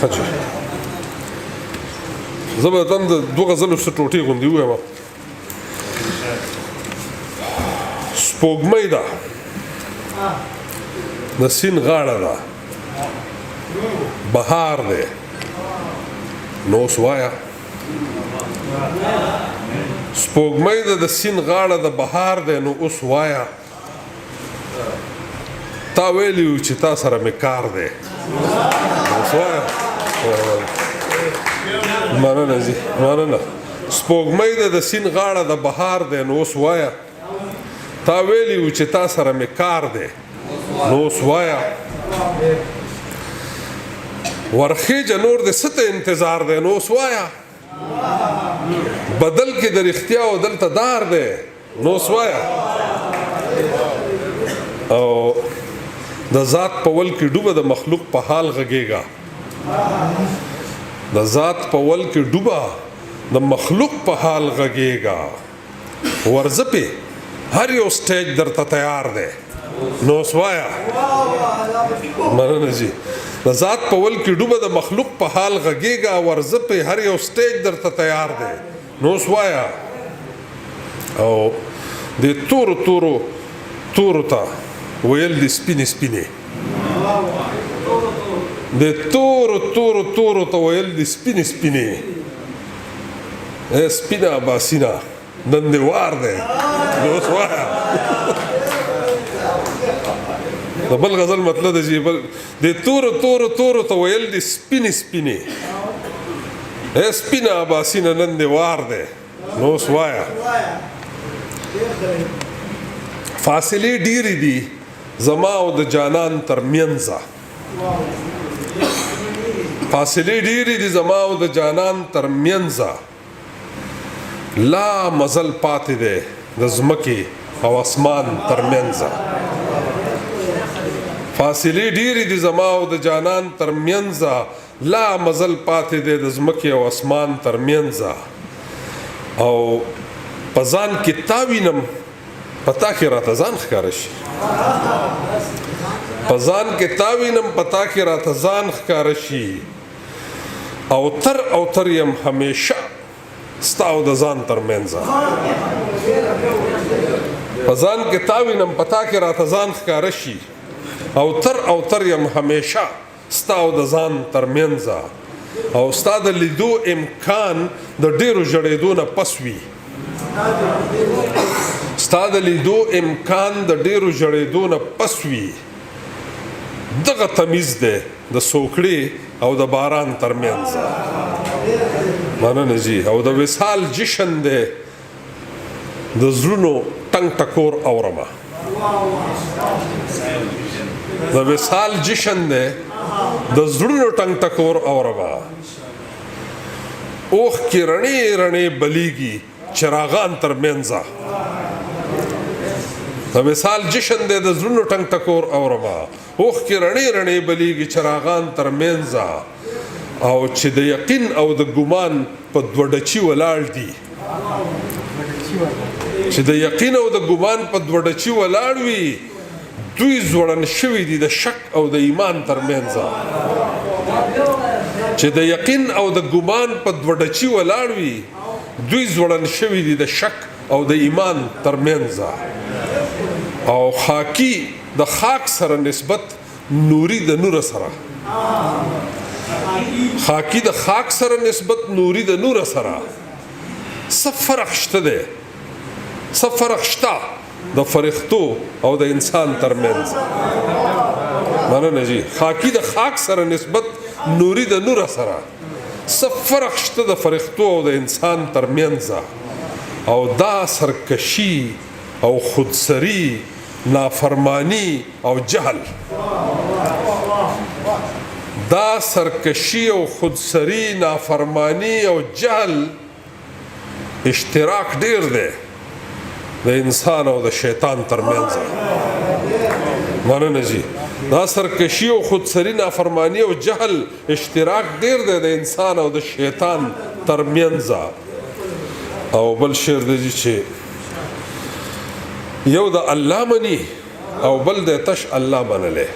حاجی زه به دم د دوه غزلو څه ټوټې غوندې ووایم. سپوږمۍ ده د سیند غاړه ده بهار دی نو اوس وایه. سپوږمۍ ده د سیند غاړه د بهار دی نو اوس وایه. تا ویلي وو چې تا سره مې کار دی اوس وایه. مننه جی مننه. سپوږمۍ ده د سیند غاړه د بهار دی نو اوس وایه. تا ویلي وو چې تا سره مې کار دی نو اوس وایه. ورخیجه نور د څه ته انتظار دی نو اوس وایه. بدل کې د رښتیا او دلته دار دی نو اوس وایه. او د ذات په ول کې ډوبه د مخلوق په حال غږېږه. د ذات په ول کې ډوبه د مخلوق په حال غږېږه. ورځه پې هر یو سټیج درته تیار دی نو اوس وایه. مننه جی. د ذات په ول کې ډوبه د مخلوق په حال غږېږه. ورځه پې هر یو سټیج درته تیار دی نو اوس وایه. او د تورو تورو تورو ته ویل دي سپینې سپینې. د تورو تورو تورو ته ویل دي سپینې سپینې. سپینه اباسینه نن دې وار دی نو اوس وایه. د بل غزل مطلب دی چې د تورو تورو تورو ته ویل دي سپینې سپینې. سپینه اباسینه نن دې وار دی نو اوس وایه. فاصلې ډېرې دي زما او د جانان ترمنځه. فاصلې ډېرې دي زما او د جانان ترمنځه. لا مزل پاتې دی د ځمکې او اسمان ترمنځه. فاصلې ډېرې دي زما او د جانان ترمنځه. لا مزل پاتې دی د ځمکې او اسمان ترمنځه. او په ځان کې تا وینم پتا کې راته ځان ښکاره شي. په ځان کې تا وینم پتا کې راته ځان ښکاره شي. او تر یم همیشه ستا او د ځان ترمنځه. په ځان کې تا وینم پتا کې راته ځان ښکاره شي. او تر یم همیشه ستا او د ځان ترمنځه. او ستا د لیدو امکان د ډېرو ژړېدو نه پس وي. ستا د لیدو امکان د ډېرو ژړېدو نه پس وي. دغه تمیز دی د سوکړې او د باران ترمنځ. مننه جی. او د وصال جشن دی د زړونو ټنګ ټکور اورمه. د وصال جشن دی د زړونو ټنګ ټکور اورمه. اوښکې رڼې رڼې بلیږي چراغان ترمنځه. د وصال جشن دی د زړونو ټنګ ټکور اورمه. اوښکې رڼې رڼې بلیږي چراغان ترمنځه. او چې د یقین او د ګمان په دوه ډچي ولاړ دي. چې د یقین او د ګمان په دوه ډچي ولاړ وي. دوی ځوړن شوي دي د شک او د ایمان ترمنځه. چې د یقین او د ګمان په دوه ډچي ولاړ وي. دوی ځوړن شوي دي د شک او د ایمان ترمنځه. او خاکی د خاک سره نسبت نوري د نور سره. خاکی د خاک سره نسبت نوري د نور سره. څه فرق شته دی؟ څه فرق شته د فرښتو او د انسان ترمنځ؟ مننه جی. خاکی د خاک سره نسبت نوري د نور سره. څه فرق شته د فرښتو او د انسان ترمنځ؟ او دا سرکشي او خودسری نافرمانی او جهل. دا سرکشی او خودسری نافرمانی او جهل اشتراک ډیر دی د انسان او د شیطان ترمنځ. مننه جی. دا سرکشی او خودسری نافرمانی او جهل اشتراک ډیر دی د انسان او د شیطان ترمنځ. او بل شعر دی چې یو د الله مني او بل د تش الله منلی.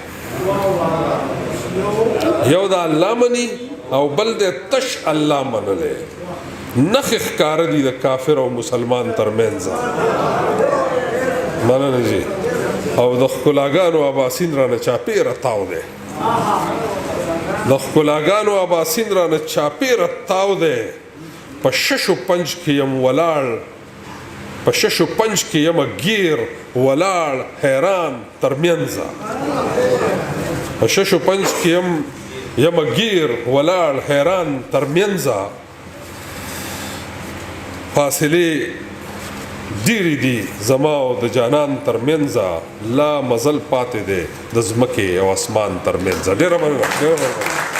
یو د الله مني او بل دی تش الله منلی نخې ښکاره دي د کافر او مسلمان ترمنځ مننه جي او د ښکلاګانو اباسین رانه چاپېره تاو دی د ښکلاګانو اباسین رانه چاپېره تاو دی په ششو پنج کې یم ولاړ په ششو پنج کې یمه ګیر ولاړ حیران ترمنځه په ششو پنج کې یمه ګیر ولاړ حیران ترمنځه فاصلې ډېرې دي زما او د جانان ترمنځه لا مزل پاتې دی د ځمکې او اسمان ترمنځه ډېره مننه